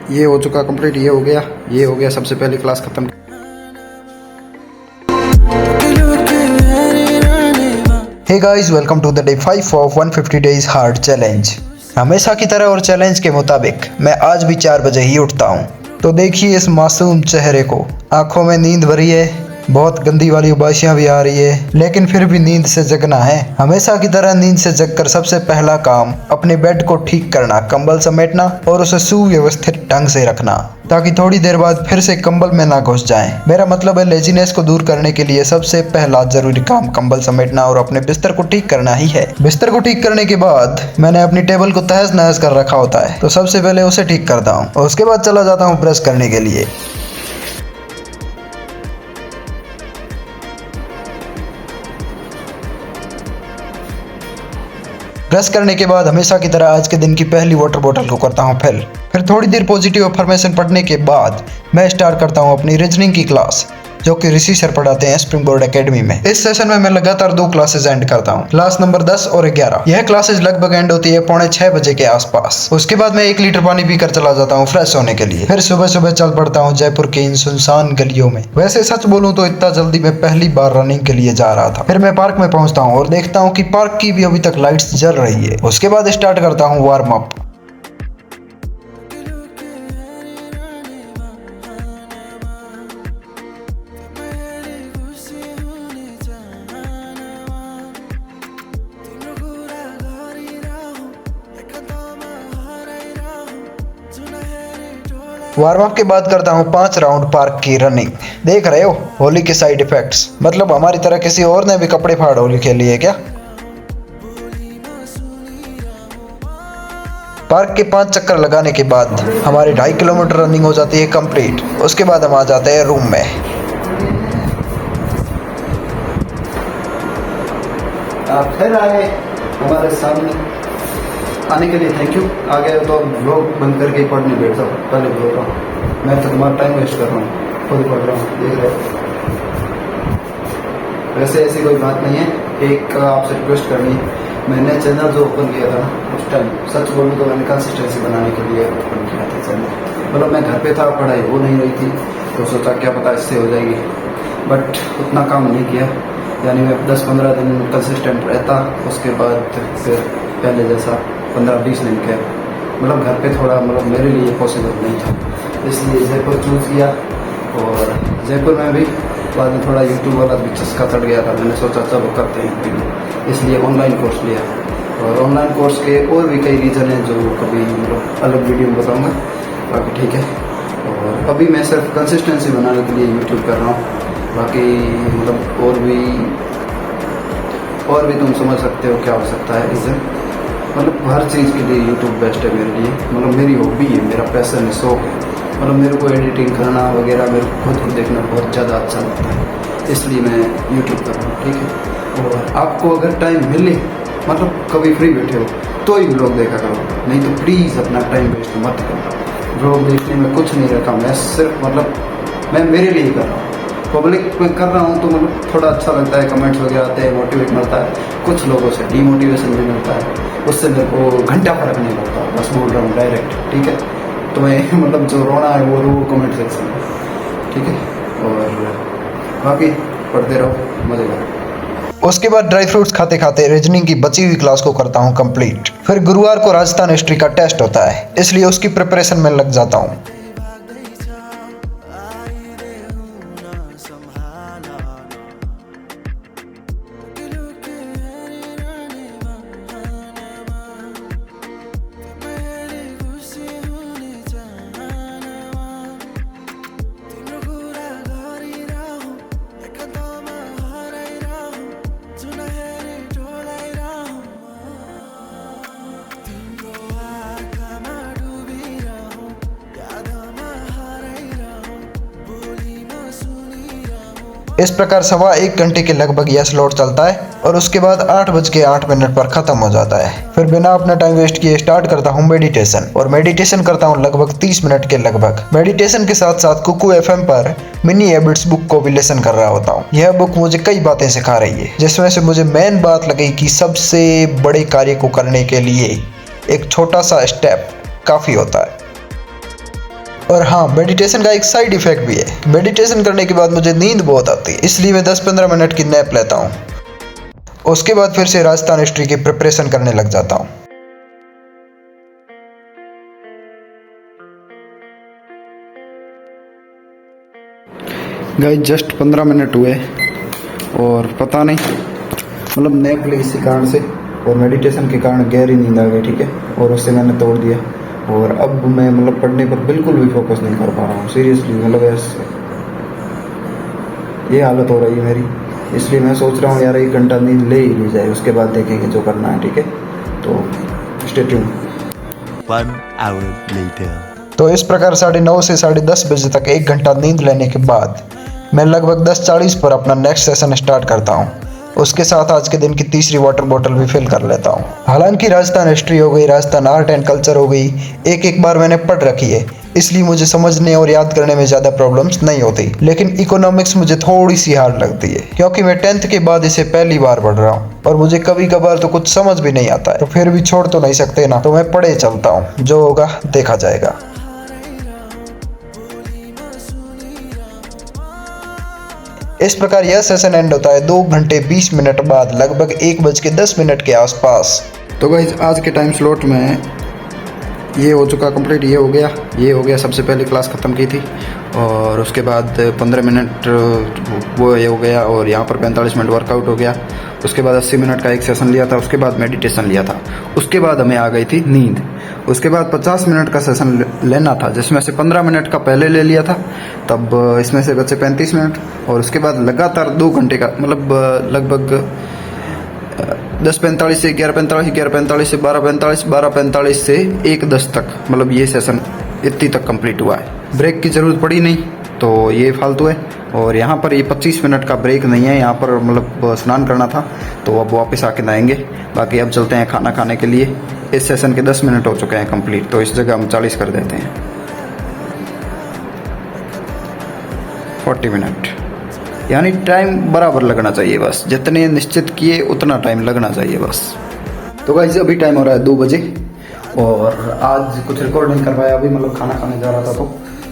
ये हो चुका कंप्लीट, ये हो गया सबसे पहली क्लास खत्म। Hey guys, welcome to the day 5 of 150 days hard challenge. हमेशा की तरह और चैलेंज के मुताबिक मैं आज भी 4 बजे ही उठता हूँ। तो देखिए इस मासूम चेहरे को, आंखों में नींद भरी है, बहुत गंदी वाली उबासियां भी आ रही है, लेकिन फिर भी नींद से जगना है। हमेशा की तरह नींद से जगकर सबसे पहला काम अपने बेड को ठीक करना, कंबल समेटना और उसे सुव्यवस्थित ढंग से रखना, ताकि थोड़ी देर बाद फिर से कंबल में ना घुस जाएं। मेरा मतलब है लेजीनेस को दूर करने के लिए सबसे पहला जरूरी काम कंबल समेटना और अपने बिस्तर को ठीक करना ही है। बिस्तर को ठीक करने के बाद मैंने अपनी टेबल को तहस नहस कर रखा होता है, तो सबसे पहले उसे ठीक करता हूँ और उसके बाद चला जाता हूँ ब्रश करने के लिए। ब्रश करने के बाद हमेशा की तरह आज के दिन की पहली वाटर बोतल को करता हूँ फिर थोड़ी देर पॉजिटिव अफर्मेशन पढ़ने के बाद मैं स्टार्ट करता हूँ अपनी रीजनिंग की क्लास, जो कि ऋषि सर पढ़ाते हैं स्प्रिंग बोर्ड एकेडमी में। इस सेशन में मैं लगातार 2 क्लासेस एंड करता हूँ, क्लास नंबर 10 और 11। यह क्लासेस लगभग एंड होती है 5:45 बजे के आसपास। उसके बाद मैं 1 लीटर पानी पीकर चला जाता हूँ फ्रेश होने के लिए। फिर सुबह सुबह चल पड़ता हूँ जयपुर के इन सुनसान गलियों में। वैसे सच बोलूं तो इतना जल्दी मैं पहली बार रनिंग के लिए जा रहा था। फिर मैं पार्क में पहुंचता हूँ और देखता हूँ कि पार्क की भी अभी तक लाइट्स जल रही है। उसके बाद स्टार्ट करता हूँ वार्म अप। वार्म अप के बाद करता हूँ 5 राउंड पार्क की रनिंग। देख रहे हो होली के साइड इफेक्ट्स, मतलब हमारी तरह किसी और ने भी कपड़े फाड़ होली खेली है क्या। पार्क के 5 चक्कर लगाने के बाद हमारी 2.5 किलोमीटर रनिंग हो जाती है कंप्लीट। उसके बाद हम आ जाते हैं रूम में। आप फिर आए हमारे सामने, आने के लिए थैंक यू। आ गए तो व्लॉग बंद करके पढ़ने बैठ जाओ। पहले बोल रहा हूँ मैं तो तुम्हारा टाइम वेस्ट कर रहा हूँ, खुद पढ़ रहा हूँ, देख रहे हो। वैसे ऐसी कोई बात नहीं है, एक आपसे रिक्वेस्ट करनी है। मैंने चैनल जो ओपन किया था उस टाइम, सच बोलूँ तो मैंने कंसिस्टेंसी बनाने के लिए ओपन किया था चैनल। मतलब मैं घर पे था, पढ़ाई हो नहीं रही थी, तो सोचा क्या पता इससे हो जाएगी, बट उतना काम नहीं किया। यानी मैं 10-15 दिन कंसिस्टेंट रहता, उसके बाद फिर पहले जैसा 15-20 दिन किया। मतलब घर पे थोड़ा, मतलब मेरे लिए पॉसिबल नहीं था, इसलिए जयपुर चूज़ किया। और जयपुर में भी बाद में थोड़ा यूट्यूब वाला भी चस्का चढ़ गया था, मैंने सोचा चलो करते हैं, इसलिए ऑनलाइन कोर्स लिया। और ऑनलाइन कोर्स के और भी कई रीज़न हैं जो कभी मतलब अलग वीडियो में बताऊँगा, बाकी ठीक है। और अभी मैं सिर्फ कंसिस्टेंसी बनाने के लिए यूट्यूब कर रहा हूँ, बाकी मतलब और भी तुम समझ सकते हो क्या हो सकता है रीज़न। मतलब हर चीज़ के लिए यूट्यूब बेस्ट है मेरे लिए। मतलब मेरी हॉबी है, मेरा पैशन है, शौक है। मतलब मेरे को एडिटिंग करना वगैरह मेरे को खुद को देखना बहुत ज़्यादा अच्छा लगता है, इसलिए मैं यूट्यूब कर रहा हूँ, ठीक है। और आपको अगर टाइम मिले, मतलब कभी फ्री बैठे हो तो ही व्लॉग देखा करो, नहीं तो प्लीज़ अपना टाइम वेस्ट मत करो। व्लॉग देखने में कुछ नहीं रखा, मैं सिर्फ मतलब मैं मेरे लिए कर रहा हूँ, पब्लिक में कर रहा हूँ तो मतलब थोड़ा अच्छा लगता है, कमेंट्स वगैरह आते हैं, मोटिवेट मिलता है। कुछ लोगों से डीमोटिवेशन भी मिलता है, उससे मेरे को घंटा फर्क नहीं पड़ता, बस बोल रहा हूँ डायरेक्ट, ठीक है। तो मैं मतलब जो रोना है वो रो कमेंट सेक्शन में, ठीक है। और बाकी पढ़ते रहो, मजे करो। उसके बाद ड्राई फ्रूट्स खाते खाते रीजनिंग की बची हुई क्लास को करता हूँ कंप्लीट। फिर गुरुवार को राजस्थान हिस्ट्री का टेस्ट होता है, इसलिए उसकी प्रिपरेशन में लग जाता हूँ। इस प्रकार 1.25 घंटे के लगभग यह स्लॉट चलता है और उसके बाद 8:08 पर खत्म हो जाता है। फिर बिना अपना टाइम वेस्ट किए स्टार्ट करता हूँ मेडिटेशन, और मेडिटेशन करता हूँ लगभग 30 मिनट के लगभग। मेडिटेशन के साथ साथ कुकू एफएम पर मिनी हैबिट्स बुक को भी लेसन कर रहा होता हूँ। यह बुक मुझे कई बातें सिखा रही है, जिसमें से मुझे मेन बात लगी कि सबसे बड़े कार्य को करने के लिए एक छोटा सा स्टेप काफी होता है। और हाँ, मेडिटेशन का एक साइड इफेक्ट भी है। मेडिटेशन करने के बाद मुझे नींद बहुत आती है, इसलिए मैं 10-15 मिनट की नैप लेता हूँ। उसके बाद फिर से राजस्थान हिस्ट्री की प्रिपरेशन करने लग जाता हूँ। गाइस जस्ट 15 मिनट हुए और पता नहीं मतलब नैप ली इसी कारण से और मेडिटेशन के कारण गहरी नींद आ गई, ठीक है, और उससे मैंने तोड़ दिया। और अब मैं मतलब पढ़ने पर बिल्कुल भी फोकस नहीं कर पा रहा हूँ सीरियसली, मतलब ऐसे ये हालत हो रही है मेरी। इसलिए मैं सोच रहा हूँ यार 1 घंटा नींद ले ही ली जाए, उसके बाद देखेंगे जो करना है, ठीक है। तो स्टे ट्यून। 1 hour later. तो इस प्रकार 9:30 से 10:30 बजे तक 1 घंटा नींद लेने के बाद मैं लगभग 10:40 पर अपना नेक्स्ट सेशन स्टार्ट करता हूँ। उसके साथ आज के दिन की तीसरी वाटर बोतल भी फिल कर लेता हूँ। हालांकि राजस्थान हिस्ट्री हो गई, राजस्थान आर्ट एंड कल्चर हो गई, एक बार मैंने पढ़ रखी है, इसलिए मुझे समझने और याद करने में ज़्यादा प्रॉब्लम्स नहीं होती। लेकिन इकोनॉमिक्स मुझे थोड़ी सी हार्ड लगती है, क्योंकि मैं 10th के बाद इसे पहली बार पढ़ रहा हूँ और मुझे कभी कभार तो कुछ समझ भी नहीं आता है। तो फिर भी छोड़ तो नहीं सकते ना, तो मैं पढ़े चलता हूँ, जो होगा देखा जाएगा। इस प्रकार यह सेशन एंड होता है 2 घंटे 20 मिनट बाद, लगभग 1:10 के आसपास। तो गाइस आज के टाइम स्लॉट में ये हो चुका कंप्लीट, ये हो गया। सबसे पहले क्लास ख़त्म की थी और उसके बाद 15 मिनट वो ये हो गया और यहाँ पर 45 मिनट वर्कआउट हो गया। उसके बाद 80 मिनट का एक सेशन लिया था, उसके बाद मेडिटेशन लिया था। उसके बाद हमें आ गई थी नींद। उसके बाद 50 मिनट का सेशन लेना था, जिसमें से 15 मिनट का पहले ले लिया था, तब इसमें से बचे 35 मिनट। और उसके बाद लगातार 2 घंटे का मतलब लगभग 10:45 से 11:45, 11:45 से 12:45, 12:45 से 1:10 तक, मतलब ये सेशन इतनी तक कंप्लीट हुआ है। ब्रेक की ज़रूरत पड़ी नहीं, तो ये फालतू है। और यहाँ पर ये 25 मिनट का ब्रेक नहीं है, यहाँ पर मतलब स्नान करना था, तो अब वापस आके नहाएंगे। बाकी अब चलते हैं खाना खाने के लिए। इस सेशन के 10 मिनट हो चुके हैं कंप्लीट, तो इस जगह हम 40 कर देते हैं। 40 मिनट यानी टाइम बराबर लगना चाहिए, बस जितने निश्चित किए उतना टाइम लगना चाहिए बस। तो गाइस अभी टाइम हो रहा है 2 बजे और आज कुछ रिकॉर्ड नहीं कर पाया अभी, मतलब खाना खाने जा रहा था, तो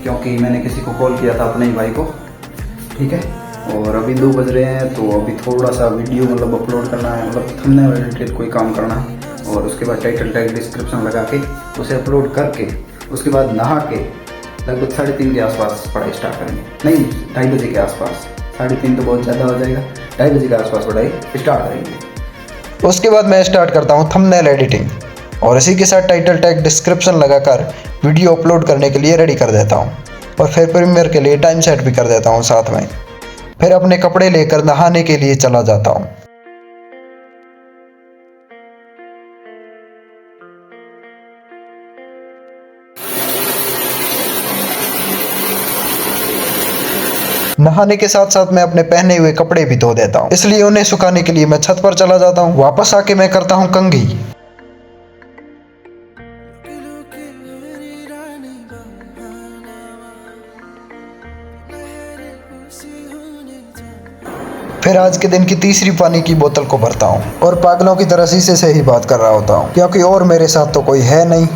क्योंकि मैंने किसी को कॉल किया था, अपने ही भाई को, ठीक है। और अभी 2 बज रहे हैं, तो अभी थोड़ा सा वीडियो मतलब अपलोड करना है, मतलब थंबनेल रिलेटेड कोई काम करना है। और उसके बाद टाइटल टैग डिस्क्रिप्शन लगा के उसे अपलोड करके उसके बाद नहा के लगभग 3:30 के आसपास पढ़ाई स्टार्ट करेंगे। नहीं, 2:30 बजे के आसपास, 3:30 तो बहुत ज़्यादा हो जाएगा, 2:30 बजे के आसपास पढ़ाई स्टार्ट करेंगे। उसके बाद मैं स्टार्ट करता हूँ थंबनेल एडिटिंग और इसी के साथ टाइटल टैग डिस्क्रिप्शन लगाकर वीडियो अपलोड करने के लिए रेडी कर देता हूँ। और फिर प्रीमियर के लिए टाइम सेट भी कर देता हूँ साथ में। फिर अपने कपड़े लेकर नहाने के लिए चला जाता हूँ। नहाने के साथ साथ मैं अपने पहने हुए कपड़े भी धो देता हूँ, इसलिए उन्हें सुखाने के लिए मैं छत पर चला जाता हूँ। वापस आके मैं करता हूँ कंघी। फिर आज के दिन की तीसरी पानी की बोतल को भरता हूँ और पागलों की तरह शीशे से ही बात कर रहा होता हूँ, क्योंकि और मेरे साथ तो कोई है नहीं।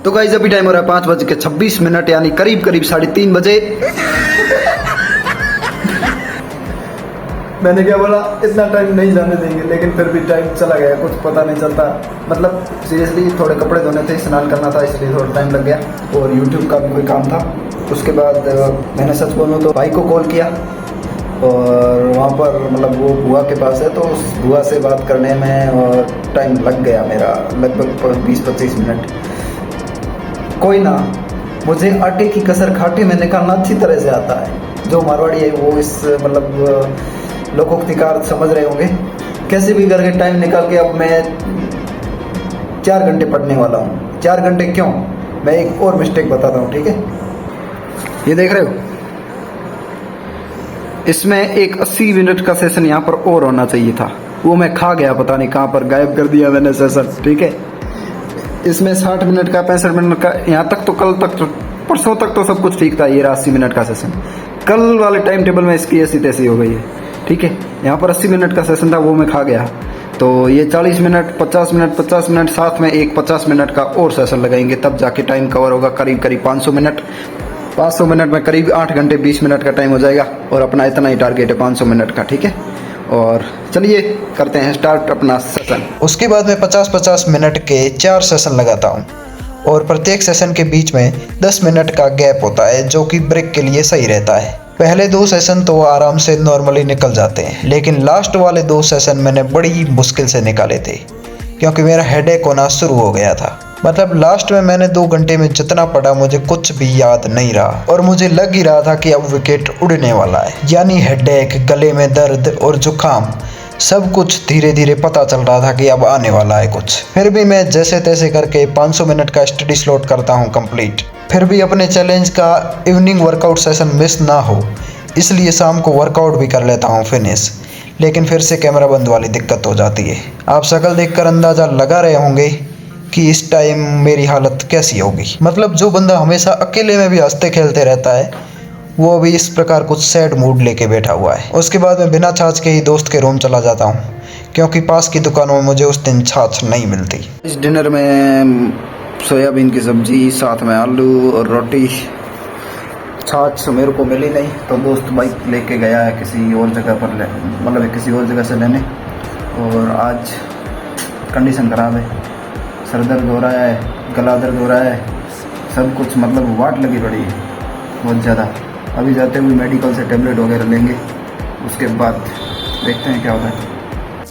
तो गाइस अभी टाइम हो रहा है 5:26 यानी करीब 3:30 बजे। मैंने क्या बोला, इतना टाइम नहीं जाने देंगे, लेकिन फिर भी टाइम चला गया, कुछ पता नहीं चलता। मतलब सीरियसली थोड़े कपड़े धोने थे, स्नान करना था, इसलिए थोड़ा टाइम लग गया और यूट्यूब का भी कोई काम था। उसके बाद मैंने सच बोलूँ तो भाई को कॉल किया और वहाँ पर मतलब वो बुआ के पास है, तो उस बुआ से बात करने में और टाइम लग गया मेरा लगभग 20-25 मिनट। कोई ना, मुझे आटे की कसर घाटे में निकालना अच्छी तरह से आता है। जो मारवाड़ी है वो इस मतलब लोकोक्तिकार समझ रहे होंगे। कैसे भी करके टाइम निकाल के अब मैं 4 घंटे पढ़ने वाला हूँ। 4 घंटे क्यों, मैं एक और मिस्टेक बताता हूँ, ठीक है। ये देख रहे हो, इसमें एक 80 मिनट का सेशन यहाँ पर और होना चाहिए था, वो मैं खा गया, पता नहीं कहाँ पर गायब कर दिया मैंने सेशन, ठीक है। इसमें 60 मिनट का 65 मिनट का, यहाँ तक तो कल तक परसों तक तो सब कुछ ठीक था। ये 80 मिनट का सेशन, कल वाले टाइम टेबल में इसकी ऐसी तैसी हो गई है। ठीक है, यहाँ पर 80 मिनट का सेशन था, वो मैं खा गया। तो ये 40 मिनट 50 मिनट 50 मिनट साथ में एक 50 मिनट का और सेशन लगाएंगे, तब जाके टाइम कवर होगा करीब करीब 500 मिनट। 500 मिनट में करीब 8 घंटे 20 मिनट का टाइम हो जाएगा और अपना इतना ही टारगेट है 500 मिनट का। ठीक है, और चलिए करते हैं स्टार्ट अपना सेशन। उसके बाद मैं 50-50 मिनट के 4 सेशन लगाता हूँ और प्रत्येक सेशन के बीच में 10 मिनट का गैप होता है, जो कि ब्रेक के लिए सही रहता है। पहले 2 सेशन तो आराम से नॉर्मली निकल जाते हैं, लेकिन लास्ट वाले 2 सेशन मैंने बड़ी मुश्किल से निकाले थे, क्योंकि मेरा हेडेक होना शुरू हो गया था। मतलब लास्ट में मैंने 2 घंटे में जितना पढ़ा मुझे कुछ भी याद नहीं रहा, और मुझे लग ही रहा था कि अब विकेट उड़ने वाला है। यानी हेडेक, गले में दर्द और जुकाम, सब कुछ धीरे धीरे पता चल रहा था कि अब आने वाला है कुछ। फिर भी मैं जैसे तैसे करके 500 मिनट का स्टडी स्लॉट करता हूँ कंप्लीट। फिर भी अपने चैलेंज का इवनिंग वर्कआउट सेशन मिस ना हो, इसलिए शाम को वर्कआउट भी कर लेता हूँ फिनिश। लेकिन फिर से कैमरा बंद वाली दिक्कत हो जाती है। आप शक्ल देखकर अंदाज़ा लगा रहे होंगे कि इस टाइम मेरी हालत कैसी होगी। मतलब जो बंदा हमेशा अकेले में भी हंसते खेलते रहता है, वो भी इस प्रकार कुछ सैड मूड लेके बैठा हुआ है। उसके बाद मैं बिना छाछ के ही दोस्त के रूम चला जाता हूँ, क्योंकि पास की दुकानों में मुझे उस दिन छाछ नहीं मिलती। इस डिनर में सोयाबीन की सब्जी, साथ में आलू और रोटी। छाछ मेरे को मिली नहीं, तो दोस्त बाइक लेके गया है किसी और जगह पर मतलब किसी और जगह से लेने। और आज कंडीशन ख़राब है, सर दर्द हो रहा है, गला दर्द हो रहा है, सब कुछ मतलब वाट लगी पड़ी है बहुत ज़्यादा। अभी जाते हुए मेडिकल से टेबलेट वगैरह लेंगे, उसके बाद देखते हैं क्या होता है।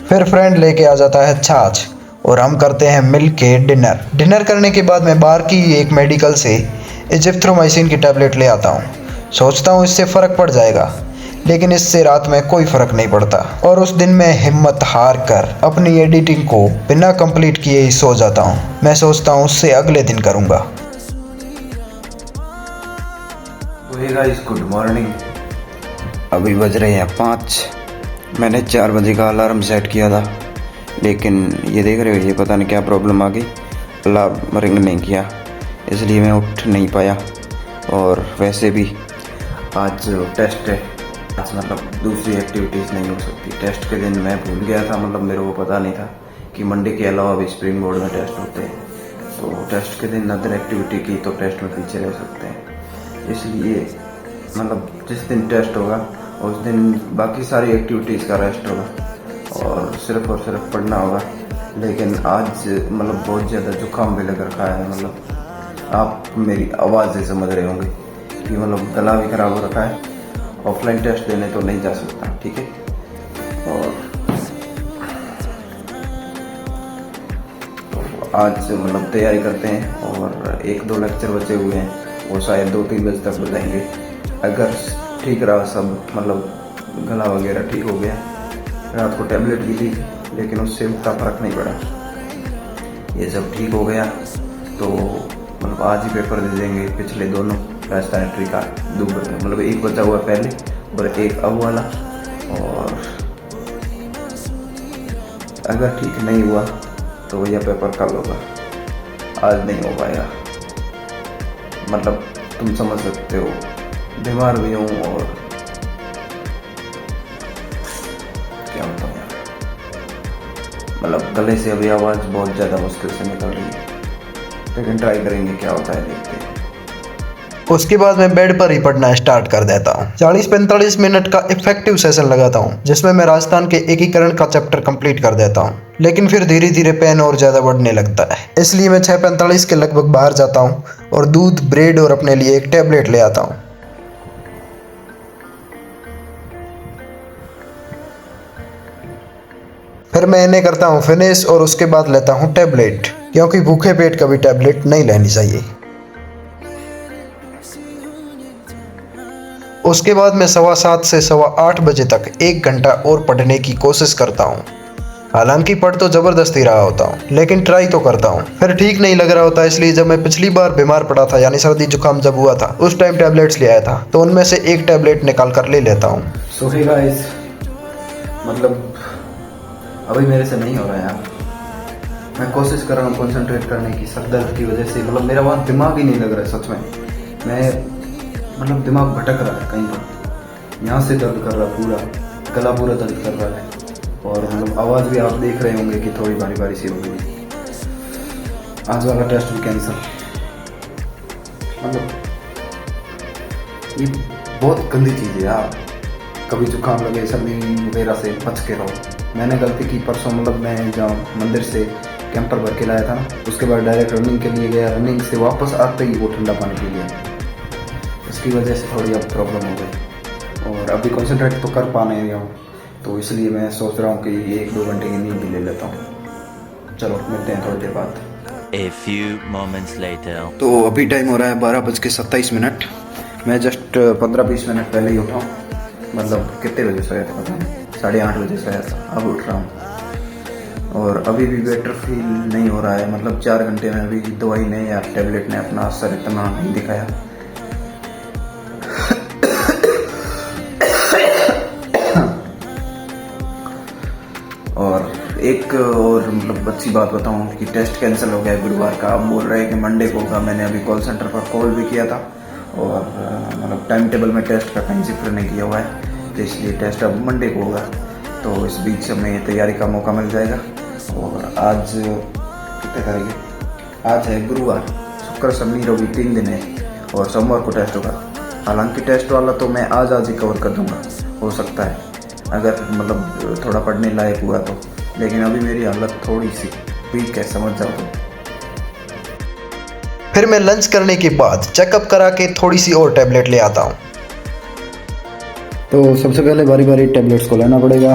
फिर फ्रेंड लेके आ जाता है छाछ और हम करते हैं मिल के डिनर। डिनर करने के बाद मैं बाहर की एक मेडिकल से एजिथ्रोमाइसिन की टैबलेट ले आता हूँ। सोचता हूँ इससे फ़र्क पड़ जाएगा, लेकिन इससे रात में कोई फ़र्क नहीं पड़ता। और उस दिन मैं हिम्मत हार कर अपनी एडिटिंग को बिना कंप्लीट किए ही सो जाता हूँ। मैं सोचता हूँ उससे अगले दिन करूँगा। Guys good morning. अभी बज रहे हैं 5। मैंने 4 बजे का अलार्म सेट किया था, लेकिन ये देख रहे हो, ये पता नहीं क्या प्रॉब्लम आ गई, अलार्म रिंग नहीं किया, इसलिए मैं उठ नहीं पाया। और वैसे भी आज टेस्ट है, आज मतलब दूसरी एक्टिविटीज़ नहीं हो सकती। टेस्ट के दिन मैं भूल गया था, मतलब मेरे को पता नहीं था कि मंडे के अलावा भी स्प्रिंग बोर्ड में टेस्ट होते हैं। तो टेस्ट के दिन अदर एक्टिविटी की तो टेस्ट में पीछे रह सकते हैं, इसलिए मतलब जिस दिन टेस्ट होगा उस दिन बाकी सारी एक्टिविटीज़ का रेस्ट होगा और सिर्फ पढ़ना होगा। लेकिन आज मतलब बहुत ज़्यादा जुकाम भी लग रखा है, मतलब आप मेरी आवाज़ से समझ रहे होंगे कि मतलब गला भी ख़राब हो रखा है। ऑफलाइन टेस्ट देने तो नहीं जा सकता, ठीक है। और तो आज मतलब तैयारी करते हैं, और 1-2 लेक्चर बचे हुए हैं, वो शायद 2-3 बजे तक बताएंगे। अगर ठीक रहा सब, मतलब गला वगैरह ठीक हो गया, रात को टैबलेट भी ली लेकिन उससे उतना फ़र्क नहीं पड़ा, ये सब ठीक हो गया तो मतलब आज ही पेपर दे देंगे। पिछले दोनों राजस्थान का मतलब एक बचा हुआ पहले और एक अब वाला। और अगर ठीक नहीं हुआ तो यह पेपर कल होगा, आज नहीं हो पाएगा। मतलब तुम समझ सकते हो, बीमार भी हूँ और क्या बताऊँ, मतलब गले से अभी आवाज़ बहुत ज़्यादा मुश्किल से निकल रही है, लेकिन ट्राई करेंगे क्या होता है, देखते हैं। उसके बाद मैं बेड पर ही पढ़ना स्टार्ट कर देता हूँ। 40-45 मिनट का इफेक्टिव सेशन लगाता हूँ, जिसमें मैं राजस्थान के एकीकरण का चैप्टर कंप्लीट कर देता हूँ। लेकिन फिर धीरे धीरे पेन और ज़्यादा बढ़ने लगता है, इसलिए मैं 6:45 के लगभग बाहर जाता हूँ और दूध, ब्रेड और अपने लिए एक टैबलेट ले आता हूँ। फिर मैं इन्हें करता हूँ फिनिश और उसके बाद लेता हूँ टैबलेट, क्योंकि भूखे पेट कभी टैबलेट नहीं लेनी चाहिए। उसके बाद मैं 7:15 से 8:15 बजे तक 1 घंटा और पढ़ने की कोशिश करता हूँ। हालांकि पढ़ तो ज़बरदस्ती रहा होता हूँ, लेकिन ट्राई तो करता हूँ। फिर ठीक नहीं लग रहा होता, इसलिए जब मैं पिछली बार बीमार पड़ा था, यानी सर्दी जुकाम जब हुआ था, उस टाइम टैबलेट्स ले आया था, तो उनमें से एक टैबलेट निकाल कर ले लेता हूँ। सो हे गाइस, मतलब अभी मेरे से नहीं हो रहा है यार। मैं कोशिश कर रहा हूँ कंसंट्रेट करने की, सर दर्द की वजह से मतलब मेरा वहाँ दिमाग ही नहीं लग रहा है। सच में मैं मतलब दिमाग भटक रहा है कहीं पर, यहाँ से दर्द कर रहा पूरा, गला पूरा दर्द कर रहा है और मतलब आवाज़ भी आप देख रहे होंगे कि थोड़ी भारी भारी सी हो गई। आज वाला टेस्ट भी कैंसिल। मतलब ये बहुत गंदी चीज़ है यार। कभी जुकाम लगे सर्दी वगैरह से बच के रहो। मैंने गलती की परसों, मतलब मैं जहाँ मंदिर से कैंपर भर के लाया था ना, उसके बाद डायरेक्ट रनिंग के लिए गया, रनिंग से वापस आते ही वो ठंडा पानी पी लिया। इसकी वजह से थोड़ी अब प्रॉब्लम हो गई और अभी कंसंट्रेट तो कर पा नहीं रहा हूँ, तो इसलिए मैं सोच रहा हूँ कि 1-2 घंटे की नींद भी ले लेता हूँ। चलो मिलते हैं थोड़ी देर बाद। A few moments later. तो अभी टाइम हो रहा है 12:27। मैं जस्ट 15-20 मिनट पहले ही उठा हूँ। मतलब कितने बजे सोया था पता नहीं, 8:30 बजे सोया था, अब उठ रहा हूँ और अभी भी बेटर फील नहीं हो रहा है। मतलब 4 घंटे में अभी दवाई ने या टैबलेट ने अपना असर इतना नहीं दिखाया। और एक और मतलब अच्छी बात बताऊं कि टेस्ट कैंसिल हो गया है गुरुवार का। अब बोल रहे हैं कि मंडे को होगा। मैंने अभी कॉल सेंटर पर कॉल भी किया था और मतलब टाइम टेबल में टेस्ट का कहीं जिक्र नहीं किया हुआ है, तो इसलिए टेस्ट अब मंडे को होगा। तो इस बीच हमें तैयारी का मौका मिल जाएगा। और आज कितने करेंगे, आज है गुरुवार, शुक्र शनि रवि 3 दिन है और सोमवार को टेस्ट होगा। हालांकि टेस्ट वाला तो मैं आज ही कवर कर दूंगा, हो सकता है अगर मतलब थोड़ा पढ़ने लायक हुआ तो, लेकिन अभी मेरी हालत थोड़ी सी वीक है, समझ जाओ तो। फिर मैं लंच करने के बाद चेकअप करा के थोड़ी सी और टैबलेट ले आता हूँ। तो सबसे पहले बारी बारी टैबलेट्स को लेना पड़ेगा।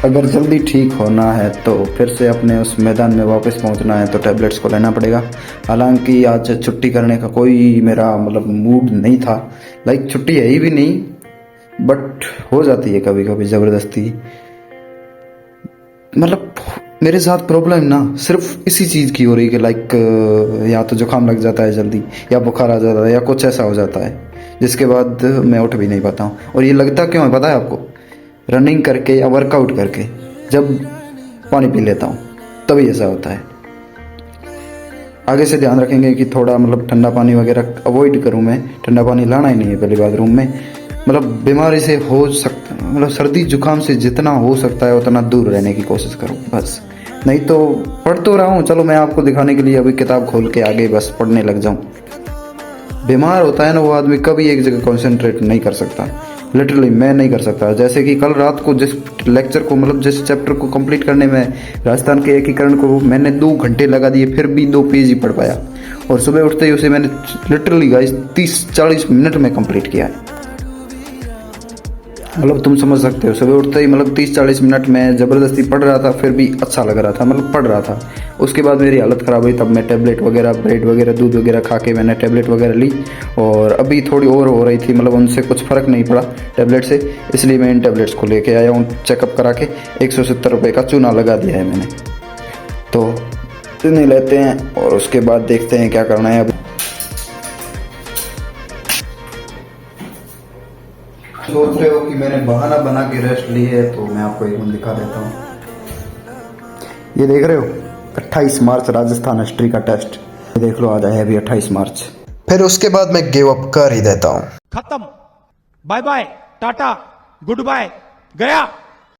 अगर जल्दी ठीक होना है तो फिर से अपने उस मैदान में वापस पहुंचना है तो टैबलेट्स को लेना पड़ेगा। हालांकि आज छुट्टी करने का कोई मेरा मतलब मूड नहीं था, लाइक छुट्टी है ही भी नहीं, बट हो जाती है कभी कभी ज़बरदस्ती। मतलब मेरे साथ प्रॉब्लम ना सिर्फ इसी चीज़ की हो रही कि लाइक या तो जुकाम लग जाता है जल्दी, या बुखार आ जाता है, या कुछ ऐसा हो जाता है जिसके बाद मैं उठ भी नहीं पाता हूँ। और ये लगता क्यों है पता है आपको? रनिंग करके या वर्कआउट करके जब पानी पी लेता हूँ तभी ऐसा होता है। आगे से ध्यान रखेंगे कि थोड़ा मतलब ठंडा पानी वगैरह अवॉइड करूँ। मैं ठंडा पानी लाना ही नहीं है पहली बात रूम में। मतलब बीमारी से हो सकता, मतलब सर्दी जुकाम से जितना हो सकता है उतना दूर रहने की कोशिश करूँ बस। नहीं तो पढ़ तो रहा हूँ, चलो मैं आपको दिखाने के लिए अभी किताब खोल के आगे बस पढ़ने लग जाऊँ। बीमार होता है ना वो आदमी कभी एक जगह कंसंट्रेट नहीं कर सकता। लिटरली मैं नहीं कर सकता। जैसे कि कल रात को जिस लेक्चर को मतलब जिस चैप्टर को कंप्लीट करने में राजस्थान के एकीकरण को मैंने 2 घंटे लगा दिए, फिर भी 2 पेज ही पढ़ पाया। और सुबह उठते ही उसे मैंने लिटरली गाइस 30-40 मिनट में कंप्लीट किया है। मतलब तुम समझ सकते हो, सुबह उठते ही मतलब 30-40 मिनट में ज़बरदस्ती पढ़ रहा था, फिर भी अच्छा लग रहा था, मतलब पढ़ रहा था। उसके बाद मेरी हालत ख़राब हुई, तब मैं टैबलेट वगैरह, ब्रेड वगैरह, दूध वगैरह खा के मैंने टैबलेट वगैरह ली और अभी थोड़ी और हो रही थी, मतलब उनसे कुछ फ़र्क नहीं पड़ा टैबलेट से, इसलिए मैं इन टैबलेट्स को लेके आया हूँ। चेकअप करा के 170 रुपये का चूना लगा दिया है मैंने, तो चूने लेते हैं और उसके बाद देखते हैं क्या करना है। अब सोच रहे हो कि मैंने बहाना बना के रेस्ट ली है, तो मैं आपको एक मिनट दिखा देता हूँ। ये देख रहे हो 28 मार्च राजस्थान हिस्ट्री का टेस्ट, ये देख लो आज है अभी 28 मार्च। फिर उसके बाद मैं गिव अप कर ही देता हूँ। खत्म, bye bye, tata, goodbye, गया।